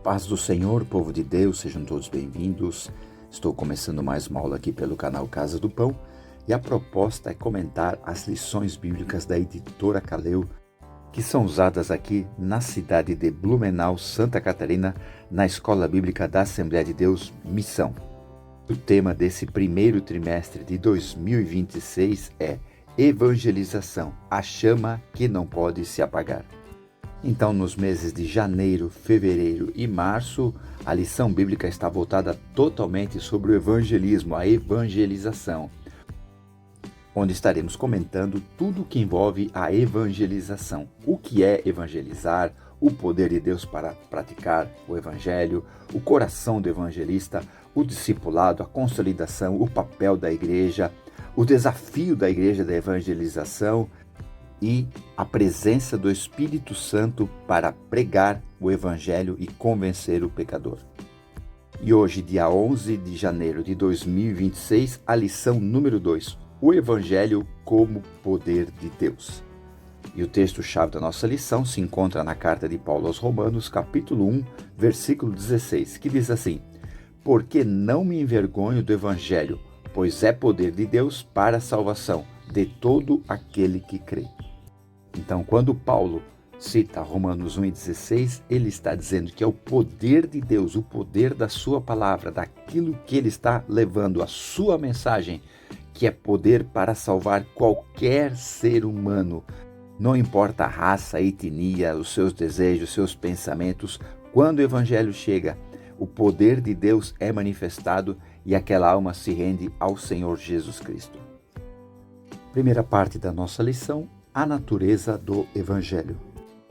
paz do Senhor, povo de Deus, sejam todos bem-vindos. Estou começando mais uma aula aqui pelo canal Casa do Pão e a proposta é comentar as lições bíblicas da editora Caleu, que são usadas aqui na cidade de Blumenau, Santa Catarina, na Escola Bíblica da Assembleia de Deus Missão. O tema desse primeiro trimestre de 2026 é Evangelização, a chama que não pode se apagar. Então, nos meses de janeiro, fevereiro e março, a lição bíblica está voltada totalmente sobre o evangelismo, a evangelização, onde estaremos comentando tudo o que envolve a evangelização. O que é evangelizar, o poder de Deus para praticar o evangelho, o coração do evangelista, o discipulado, a consolidação, o papel da igreja, o desafio da igreja da evangelização e a presença do Espírito Santo para pregar o Evangelho e convencer o pecador. E hoje, dia 11 de janeiro de 2026, a lição número 2, o Evangelho como poder de Deus. E o texto-chave da nossa lição se encontra na carta de Paulo aos Romanos, capítulo 1, versículo 16, que diz assim: Porque não me envergonho do Evangelho, pois é poder de Deus para a salvação de todo aquele que crê. Então, quando Paulo cita Romanos 1,16, ele está dizendo que é o poder de Deus, o poder da sua palavra, daquilo que ele está levando, a sua mensagem, que é poder para salvar qualquer ser humano. Não importa a raça, a etnia, os seus desejos, os seus pensamentos, quando o evangelho chega, o poder de Deus é manifestado e aquela alma se rende ao Senhor Jesus Cristo. Primeira parte da nossa lição, a natureza do Evangelho.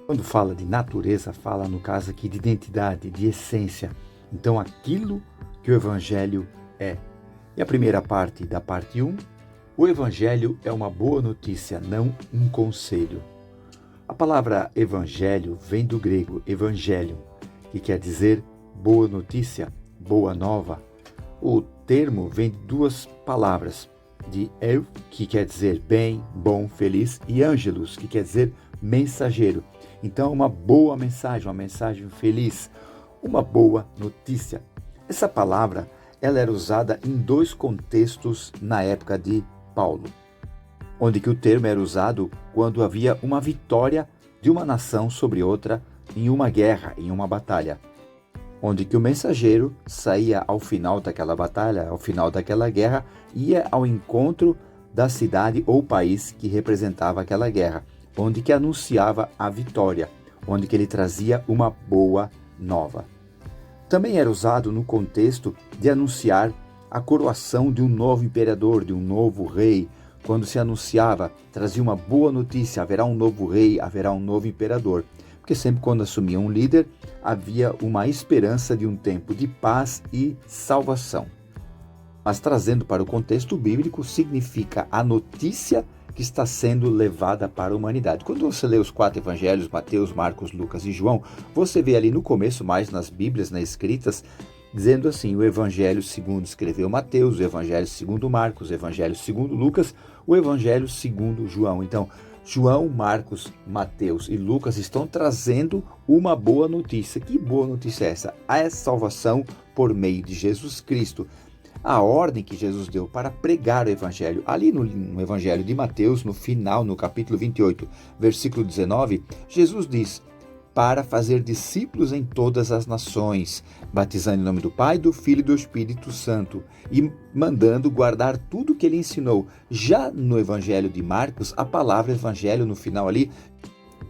Quando fala de natureza, fala no caso aqui de identidade, de essência. Então, aquilo que o Evangelho é. E a primeira parte da parte 1, o Evangelho é uma boa notícia, não um conselho. A palavra Evangelho vem do grego Evangelion, que quer dizer boa notícia, boa nova. O termo vem de duas palavras, de eu, que quer dizer bem, bom, feliz, e ângelos, que quer dizer mensageiro. Então, uma boa mensagem, uma mensagem feliz, uma boa notícia. Essa palavra, ela era usada em dois contextos na época de Paulo, onde que o termo era usado quando havia uma vitória de uma nação sobre outra em uma guerra, em uma batalha, onde que o mensageiro saía ao final daquela batalha, ao final daquela guerra, ia ao encontro da cidade ou país que representava aquela guerra, onde que anunciava a vitória, onde que ele trazia uma boa nova. Também era usado no contexto de anunciar a coroação de um novo imperador, de um novo rei. Quando se anunciava, trazia uma boa notícia, haverá um novo rei, haverá um novo imperador. Porque sempre quando assumia um líder, havia uma esperança de um tempo de paz e salvação. Mas trazendo para o contexto bíblico, significa a notícia que está sendo levada para a humanidade. Quando você lê os 4 evangelhos, Mateus, Marcos, Lucas e João, você vê ali no começo, mais nas Bíblias, nas escritas, dizendo assim, o evangelho segundo escreveu Mateus, o evangelho segundo Marcos, o evangelho segundo Lucas, o evangelho segundo João. Então, João, Marcos, Mateus e Lucas estão trazendo uma boa notícia. Que boa notícia é essa? A salvação por meio de Jesus Cristo. A ordem que Jesus deu para pregar o Evangelho. Ali no Evangelho de Mateus, no final, no capítulo 28, versículo 19, Jesus diz, para fazer discípulos em todas as nações, batizando em nome do Pai, do Filho e do Espírito Santo, e mandando guardar tudo que ele ensinou. Já no Evangelho de Marcos, a palavra Evangelho no final ali,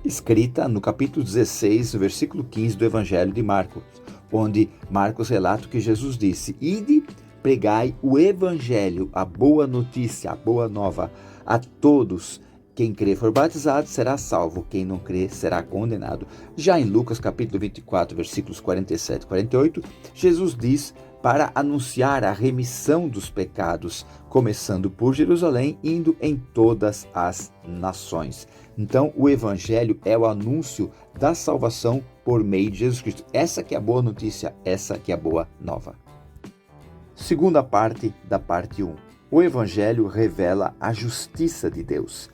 escrita no capítulo 16, versículo 15 do Evangelho de Marcos, onde Marcos relata que Jesus disse, ide, pregai o Evangelho, a boa notícia, a boa nova, a todos. Quem crer for batizado será salvo, quem não crer será condenado. Já em Lucas capítulo 24, versículos 47 e 48, Jesus diz para anunciar a remissão dos pecados, começando por Jerusalém, indo em todas as nações. Então, o Evangelho é o anúncio da salvação por meio de Jesus Cristo. Essa que é a boa notícia, essa que é a boa nova. Segunda parte da parte 1. O Evangelho revela a justiça de Deus.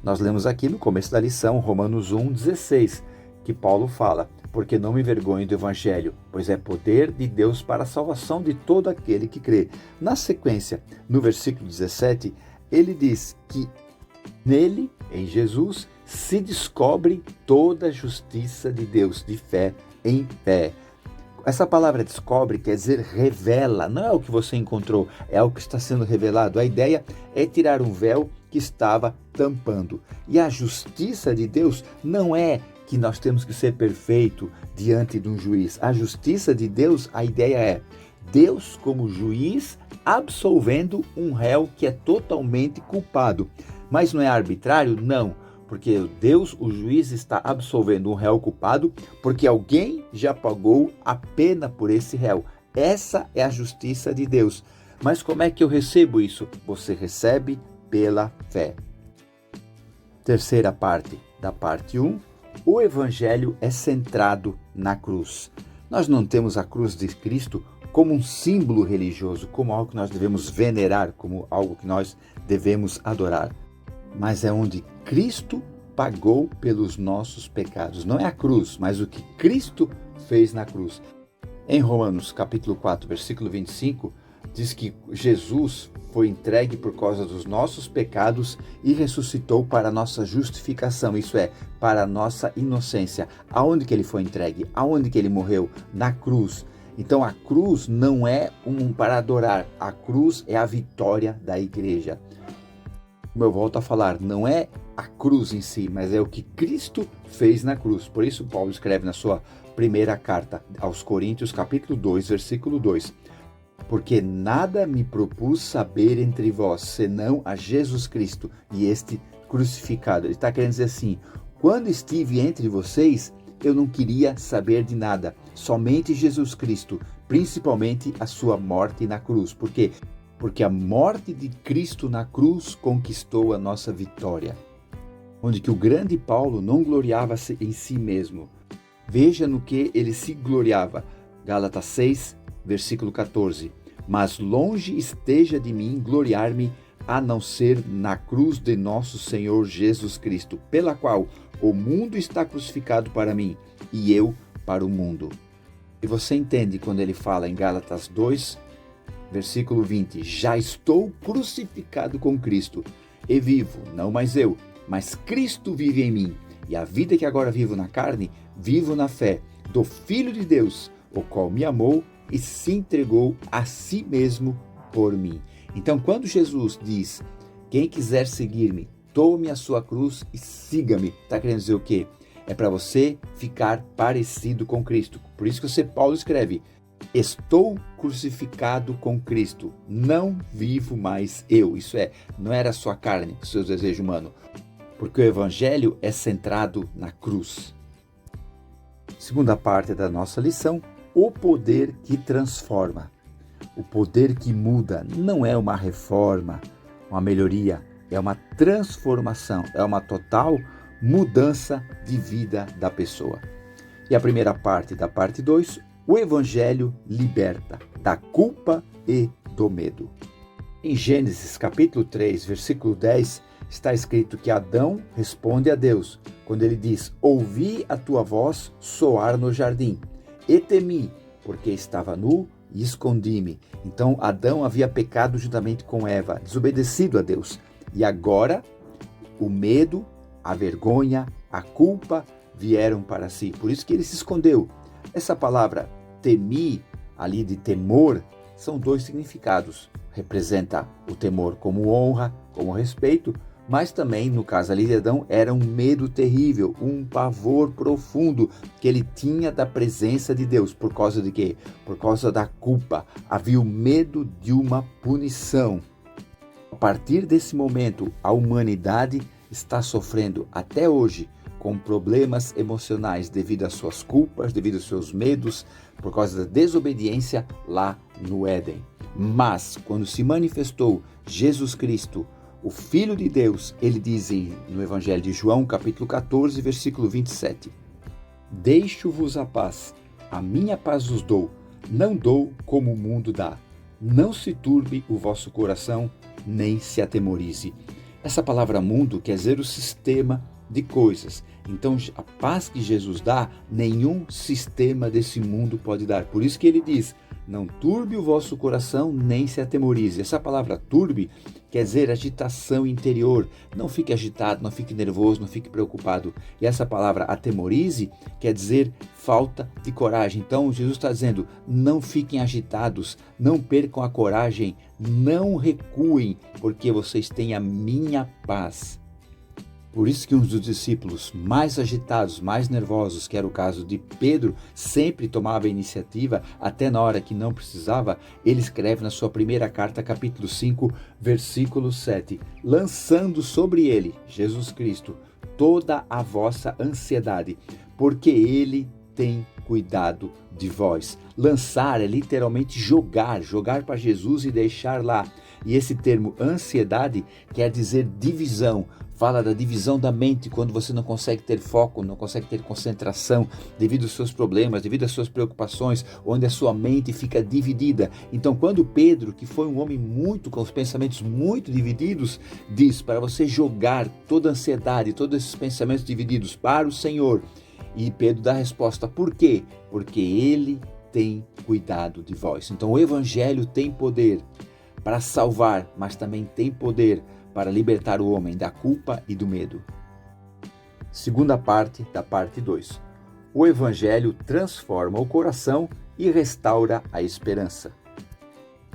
Nós lemos aqui no começo da lição, Romanos 1,16, que Paulo fala, porque não me envergonho do Evangelho, pois é poder de Deus para a salvação de todo aquele que crê. Na sequência, no versículo 17, ele diz que nele, em Jesus, se descobre toda a justiça de Deus, de fé em fé. Essa palavra descobre quer dizer revela, não é o que você encontrou, é o que está sendo revelado. A ideia é tirar um véu que estava tampando. E a justiça de Deus não é que nós temos que ser perfeito diante de um juiz. A justiça de Deus, a ideia é Deus como juiz absolvendo um réu que é totalmente culpado. Mas não é arbitrário? Não. Porque Deus, o juiz, está absolvendo um réu culpado porque alguém já pagou a pena por esse réu. Essa é a justiça de Deus. Mas como é que eu recebo isso? Você recebe pela fé. Terceira parte da parte 1. O Evangelho é centrado na cruz. Nós não temos a cruz de Cristo como um símbolo religioso, como algo que nós devemos venerar, como algo que nós devemos adorar. Mas é onde Cristo pagou pelos nossos pecados. Não é a cruz, mas o que Cristo fez na cruz. Em Romanos capítulo 4, versículo 25, diz que Jesus foi entregue por causa dos nossos pecados e ressuscitou para a nossa justificação, isso é, para a nossa inocência. Aonde que ele foi entregue? Aonde que ele morreu? Na cruz. Então a cruz não é para adorar, a cruz é a vitória da igreja. Como eu volto a falar, não é a cruz em si, mas é o que Cristo fez na cruz. Por isso Paulo escreve na sua primeira carta aos Coríntios, capítulo 2, versículo 2. Porque nada me propus saber entre vós, senão a Jesus Cristo e este crucificado. Ele está querendo dizer assim, quando estive entre vocês, eu não queria saber de nada, somente Jesus Cristo, principalmente a sua morte na cruz. Por quê? Porque a morte de Cristo na cruz conquistou a nossa vitória. Onde que o grande Paulo não gloriava-se em si mesmo. Veja no que ele se gloriava. Gálatas 6, versículo 14. Mas longe esteja de mim gloriar-me, a não ser na cruz de nosso Senhor Jesus Cristo, pela qual o mundo está crucificado para mim e eu para o mundo. E você entende quando ele fala em Gálatas 2, versículo 20, já estou crucificado com Cristo, e vivo, não mais eu, mas Cristo vive em mim, e a vida que agora vivo na carne, vivo na fé do Filho de Deus, o qual me amou e se entregou a si mesmo por mim. Então, quando Jesus diz, quem quiser seguir-me, tome a sua cruz e siga-me, está querendo dizer o quê? É para você ficar parecido com Cristo. Por isso que Paulo escreve, estou crucificado com Cristo, não vivo mais eu. Isso é, não era a sua carne, o seu desejo humano. Porque o Evangelho é centrado na cruz. Segunda parte da nossa lição, o poder que transforma. O poder que muda não é uma reforma, uma melhoria, é uma transformação, é uma total mudança de vida da pessoa. E a primeira parte da parte 2, o Evangelho liberta da culpa e do medo. Em Gênesis capítulo 3, versículo 10, está escrito que Adão responde a Deus, quando ele diz, ouvi a tua voz soar no jardim, e temi, porque estava nu e escondi-me. Então Adão havia pecado juntamente com Eva, desobedecido a Deus. E agora o medo, a vergonha, a culpa vieram para si. Por isso que ele se escondeu. Essa palavra temi, ali de temor, são dois significados. Representa o temor como honra, como respeito, mas também, no caso ali de Adão, era um medo terrível, um pavor profundo que ele tinha da presença de Deus. Por causa de quê? Por causa da culpa. Havia o medo de uma punição. A partir desse momento, a humanidade está sofrendo até hoje com problemas emocionais devido às suas culpas, devido aos seus medos, por causa da desobediência lá no Éden. Mas, quando se manifestou Jesus Cristo, o Filho de Deus, ele diz no Evangelho de João, capítulo 14, versículo 27, deixo-vos a paz minha paz vos dou, não dou como o mundo dá. Não se turbe o vosso coração, nem se atemorize. Essa palavra mundo quer dizer o sistema de coisas. Então, a paz que Jesus dá, nenhum sistema desse mundo pode dar. Por isso que ele diz: não turbe o vosso coração, nem se atemorize. Essa palavra turbe quer dizer agitação interior. Não fique agitado, não fique nervoso, não fique preocupado. E essa palavra atemorize quer dizer falta de coragem. Então, Jesus está dizendo: não fiquem agitados, não percam a coragem, não recuem, porque vocês têm a minha paz. Por isso que um dos discípulos mais agitados, mais nervosos, que era o caso de Pedro, sempre tomava a iniciativa, até na hora que não precisava. Ele escreve na sua primeira carta, capítulo 5, versículo 7, lançando sobre ele, Jesus Cristo, toda a vossa ansiedade, porque ele tem cuidado de vós. Lançar é literalmente jogar para Jesus e deixar lá. E esse termo ansiedade quer dizer divisão. Fala da divisão da mente, quando você não consegue ter foco, não consegue ter concentração devido aos seus problemas, devido às suas preocupações, onde a sua mente fica dividida. Então, quando Pedro, que foi um homem com os pensamentos muito divididos, diz para você jogar toda a ansiedade, todos esses pensamentos divididos para o Senhor. E Pedro dá a resposta: por quê? Porque ele tem cuidado de vós. Então, o Evangelho tem poder para salvar, mas também tem poder para libertar o homem da culpa e do medo. Segunda parte da parte 2. O Evangelho transforma o coração e restaura a esperança.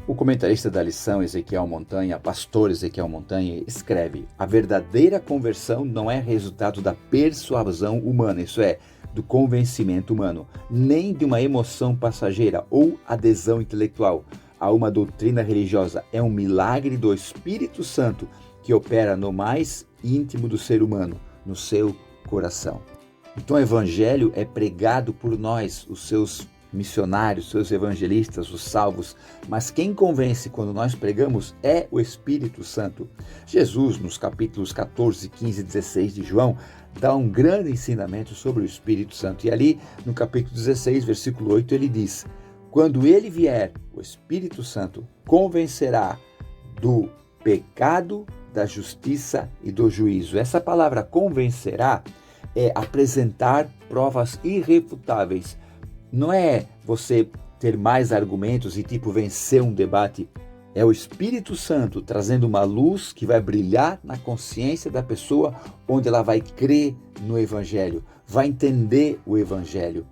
O comentarista da lição, Ezequiel Montanha, pastor Ezequiel Montanha, escreve: a verdadeira conversão não é resultado da persuasão humana, isso é, do convencimento humano, nem de uma emoção passageira ou adesão intelectual a uma doutrina religiosa. É um milagre do Espírito Santo que opera no mais íntimo do ser humano, no seu coração. Então o Evangelho é pregado por nós, os seus missionários, seus evangelistas, os salvos, mas quem convence quando nós pregamos é o Espírito Santo. Jesus, nos capítulos 14, 15 e 16 de João, dá um grande ensinamento sobre o Espírito Santo. E ali, no capítulo 16, versículo 8, ele diz: quando ele vier, o Espírito Santo convencerá do pecado, da justiça e do juízo. Essa palavra convencerá é apresentar provas irrefutáveis. Não é você ter mais argumentos e vencer um debate. É o Espírito Santo trazendo uma luz que vai brilhar na consciência da pessoa, onde ela vai crer no Evangelho, vai entender o Evangelho.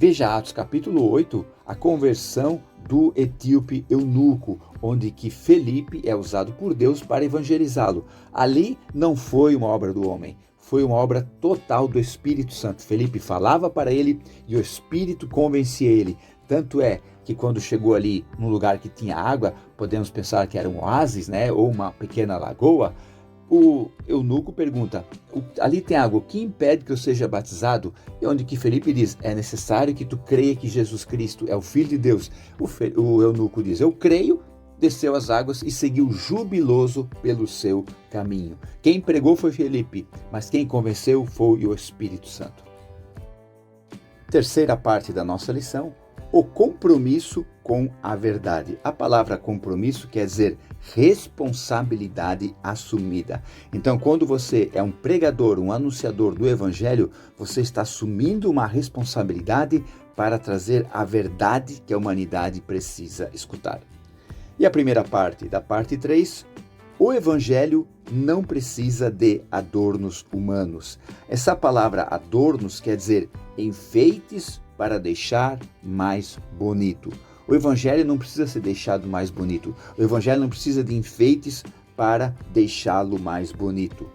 Veja Atos capítulo 8, a conversão do etíope eunuco, onde que Felipe é usado por Deus para evangelizá-lo. Ali não foi uma obra do homem, foi uma obra total do Espírito Santo. Felipe falava para ele e o Espírito convencia ele. Tanto é que quando chegou ali num lugar que tinha água, podemos pensar que era um oásis, ou uma pequena lagoa, o eunuco pergunta: ali tem água, o que impede que eu seja batizado? E onde que Felipe diz: é necessário que tu creia que Jesus Cristo é o Filho de Deus. O eunuco diz: eu creio, desceu as águas e seguiu jubiloso pelo seu caminho. Quem pregou foi Felipe, mas quem convenceu foi o Espírito Santo. Terceira parte da nossa lição: o compromisso com a verdade. A palavra compromisso quer dizer responsabilidade assumida. Então, quando você é um pregador, um anunciador do Evangelho, você está assumindo uma responsabilidade para trazer a verdade que a humanidade precisa escutar. E a primeira parte da parte 3, o Evangelho não precisa de adornos humanos. Essa palavra adornos quer dizer enfeites para deixar mais bonito. O Evangelho não precisa ser deixado mais bonito. O Evangelho não precisa de enfeites para deixá-lo mais bonito.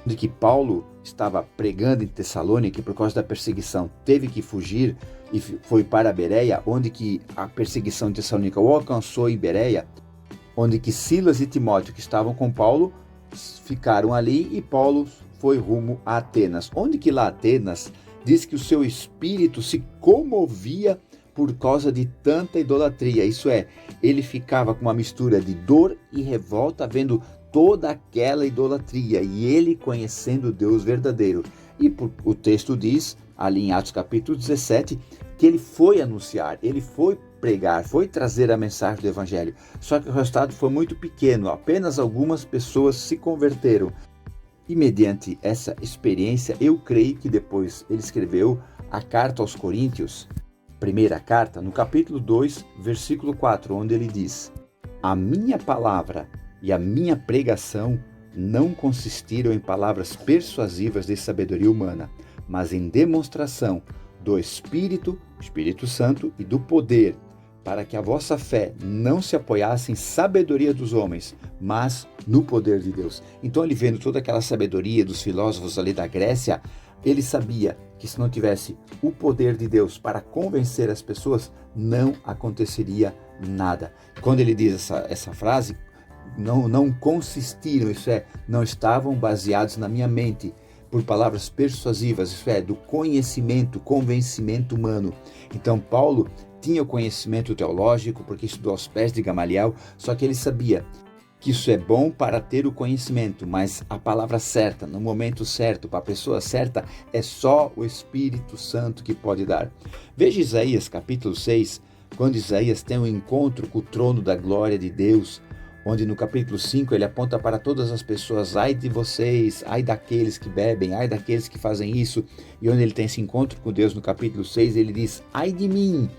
De que Paulo estava pregando em Tessalônica, por causa da perseguição, teve que fugir e foi para Bereia, onde que a perseguição de Tessalônica o alcançou em Bereia, onde que Silas e Timóteo, que estavam com Paulo, ficaram ali e Paulo foi rumo a Atenas. Onde que lá Atenas diz que o seu espírito se comovia por causa de tanta idolatria. Isso é, ele ficava com uma mistura de dor e revolta vendo toda aquela idolatria e ele conhecendo o Deus verdadeiro. E o texto diz, ali em Atos capítulo 17, que ele foi anunciar, ele foi pregar, foi trazer a mensagem do Evangelho. Só que o resultado foi muito pequeno, apenas algumas pessoas se converteram. E mediante essa experiência, eu creio que depois ele escreveu a carta aos Coríntios, primeira carta, no capítulo 2, versículo 4, onde ele diz: a minha palavra e a minha pregação não consistiram em palavras persuasivas de sabedoria humana, mas em demonstração do Espírito Santo e do poder, para que a vossa fé não se apoiasse em sabedoria dos homens, mas no poder de Deus. Então ele, vendo toda aquela sabedoria dos filósofos ali da Grécia, ele sabia que se não tivesse o poder de Deus para convencer as pessoas, não aconteceria nada. Quando ele diz essa frase, não consistiram, isso é, não estavam baseados na minha mente, por palavras persuasivas, isso é, do conhecimento, convencimento humano. Então Paulo tinha o conhecimento teológico, porque estudou aos pés de Gamaliel, só que ele sabia que isso é bom para ter o conhecimento, mas a palavra certa, no momento certo, para a pessoa certa, é só o Espírito Santo que pode dar. Veja Isaías capítulo 6, quando Isaías tem um encontro com o trono da glória de Deus, onde no capítulo 5 ele aponta para todas as pessoas: ai de vocês, ai daqueles que bebem, ai daqueles que fazem isso. E onde ele tem esse encontro com Deus no capítulo 6, ele diz: ai de mim,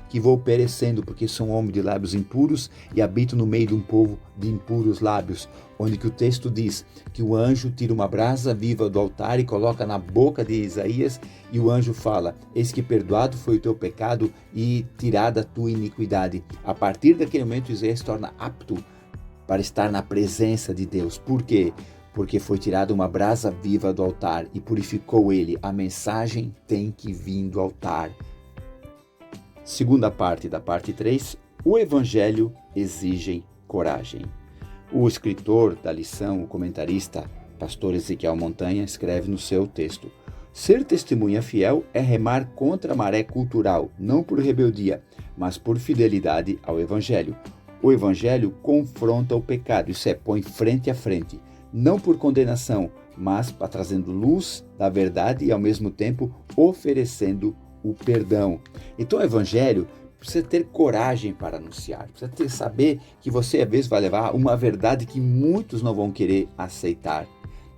que vou perecendo, porque sou um homem de lábios impuros e habito no meio de um povo de impuros lábios. Onde que o texto diz que o anjo tira uma brasa viva do altar e coloca na boca de Isaías, e o anjo fala: eis que perdoado foi o teu pecado e tirada a tua iniquidade. A partir daquele momento, Isaías se torna apto para estar na presença de Deus. Por quê? Porque foi tirada uma brasa viva do altar e purificou ele. A mensagem tem que vir do altar. Segunda parte da parte 3, o Evangelho exige coragem. O escritor da lição, o comentarista, pastor Ezequiel Montanha, escreve no seu texto: ser testemunha fiel é remar contra a maré cultural, não por rebeldia, mas por fidelidade ao Evangelho. O Evangelho confronta o pecado, isso é, põe frente a frente, não por condenação, mas trazendo luz da verdade e ao mesmo tempo oferecendo o perdão. Então o Evangelho precisa ter coragem para anunciar, precisa saber que você às vezes vai levar uma verdade que muitos não vão querer aceitar.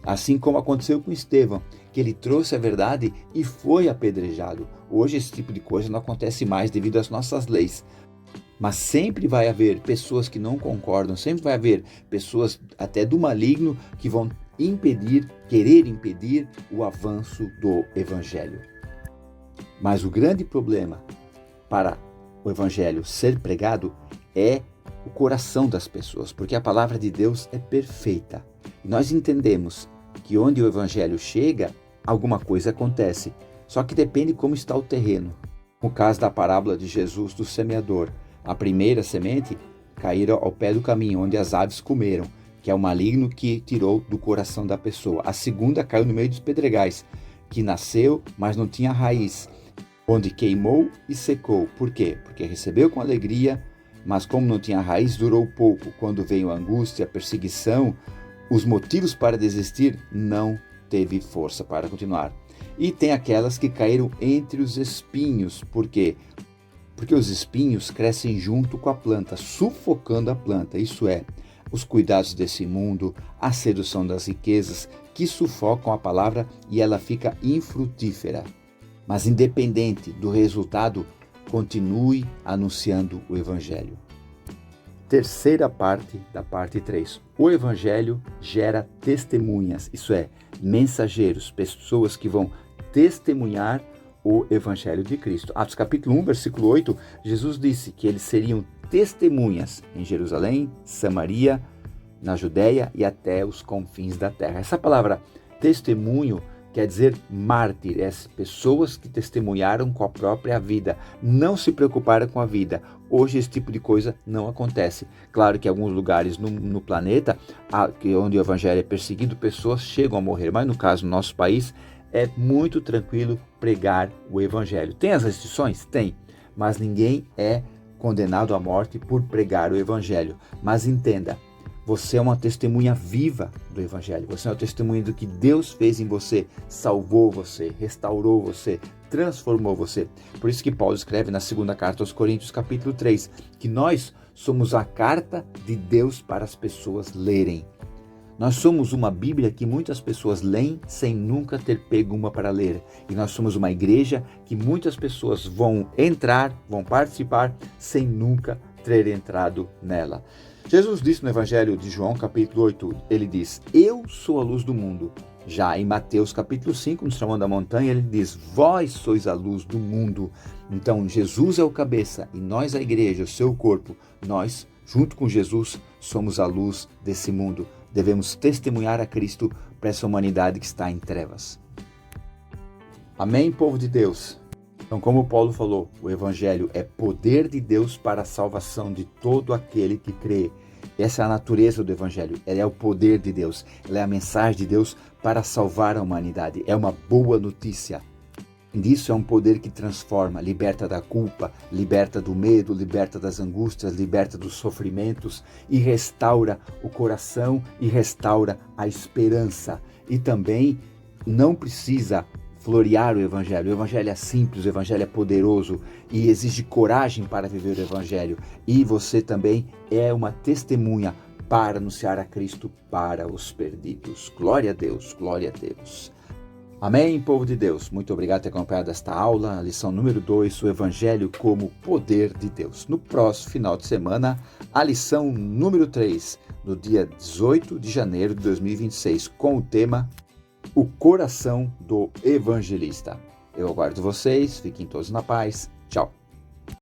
Assim como aconteceu com Estevão, que ele trouxe a verdade e foi apedrejado. Hoje esse tipo de coisa não acontece mais devido às nossas leis. Mas sempre vai haver pessoas que não concordam, sempre vai haver pessoas até do maligno que vão querer impedir o avanço do Evangelho. Mas o grande problema para o Evangelho ser pregado é o coração das pessoas, porque a palavra de Deus é perfeita. E nós entendemos que onde o Evangelho chega, alguma coisa acontece, só que depende como está o terreno. No caso da parábola de Jesus do semeador, a primeira semente caiu ao pé do caminho, onde as aves comeram, que é o maligno que tirou do coração da pessoa. A segunda caiu no meio dos pedregais, que nasceu, mas não tinha raiz, onde queimou e secou. Por quê? Porque recebeu com alegria, mas como não tinha raiz, durou pouco. Quando veio a angústia, a perseguição, os motivos para desistir, não teve força para continuar. E tem aquelas que caíram entre os espinhos. Por quê? Porque os espinhos crescem junto com a planta, sufocando a planta. Isso é, os cuidados desse mundo, a sedução das riquezas, que sufocam a palavra e ela fica infrutífera. Mas independente do resultado, continue anunciando o Evangelho. Terceira parte da parte 3. O Evangelho gera testemunhas, isso é, mensageiros, pessoas que vão testemunhar o Evangelho de Cristo. Atos capítulo 1, versículo 8, Jesus disse que eles seriam testemunhas em Jerusalém, Samaria, na Judéia e até os confins da terra. Essa palavra testemunho quer dizer mártir, pessoas que testemunharam com a própria vida, não se preocuparam com a vida. Hoje esse tipo de coisa não acontece. Claro que em alguns lugares no planeta, onde o Evangelho é perseguido, pessoas chegam a morrer, mas no caso do nosso país, é muito tranquilo pregar o Evangelho. Tem as restrições? Tem, mas ninguém é condenado à morte por pregar o Evangelho. Mas entenda, você é uma testemunha viva do Evangelho, você é uma testemunha do que Deus fez em você, salvou você, restaurou você, transformou você. Por isso que Paulo escreve na segunda carta aos Coríntios, capítulo 3, que nós somos a carta de Deus para as pessoas lerem. Nós somos uma Bíblia que muitas pessoas leem sem nunca ter pego uma para ler. E nós somos uma igreja que muitas pessoas vão entrar, vão participar, sem nunca ter entrado nela. Jesus disse no Evangelho de João, capítulo 8, ele diz: eu sou a luz do mundo. Já em Mateus capítulo 5, no Sermão da Montanha, ele diz: vós sois a luz do mundo. Então Jesus é o cabeça e nós, a igreja, o seu corpo, nós, junto com Jesus, somos a luz desse mundo. Devemos testemunhar a Cristo para essa humanidade que está em trevas. Amém, povo de Deus? Então, como Paulo falou, o Evangelho é poder de Deus para a salvação de todo aquele que crê. Essa é a natureza do Evangelho, ela é o poder de Deus, ela é a mensagem de Deus para salvar a humanidade, é uma boa notícia. Isso é um poder que transforma, liberta da culpa, liberta do medo, liberta das angústias, liberta dos sofrimentos e restaura o coração e restaura a esperança. E também não precisa florear o Evangelho é simples, o Evangelho é poderoso e exige coragem para viver o Evangelho. E você também é uma testemunha para anunciar a Cristo para os perdidos. Glória a Deus, glória a Deus. Amém, povo de Deus. Muito obrigado por ter acompanhado esta aula, a lição número 2, o Evangelho como poder de Deus. No próximo final de semana, a lição número 3, no dia 18 de janeiro de 2026, com o tema O Coração do Evangelista. Eu aguardo vocês, fiquem todos na paz. Tchau.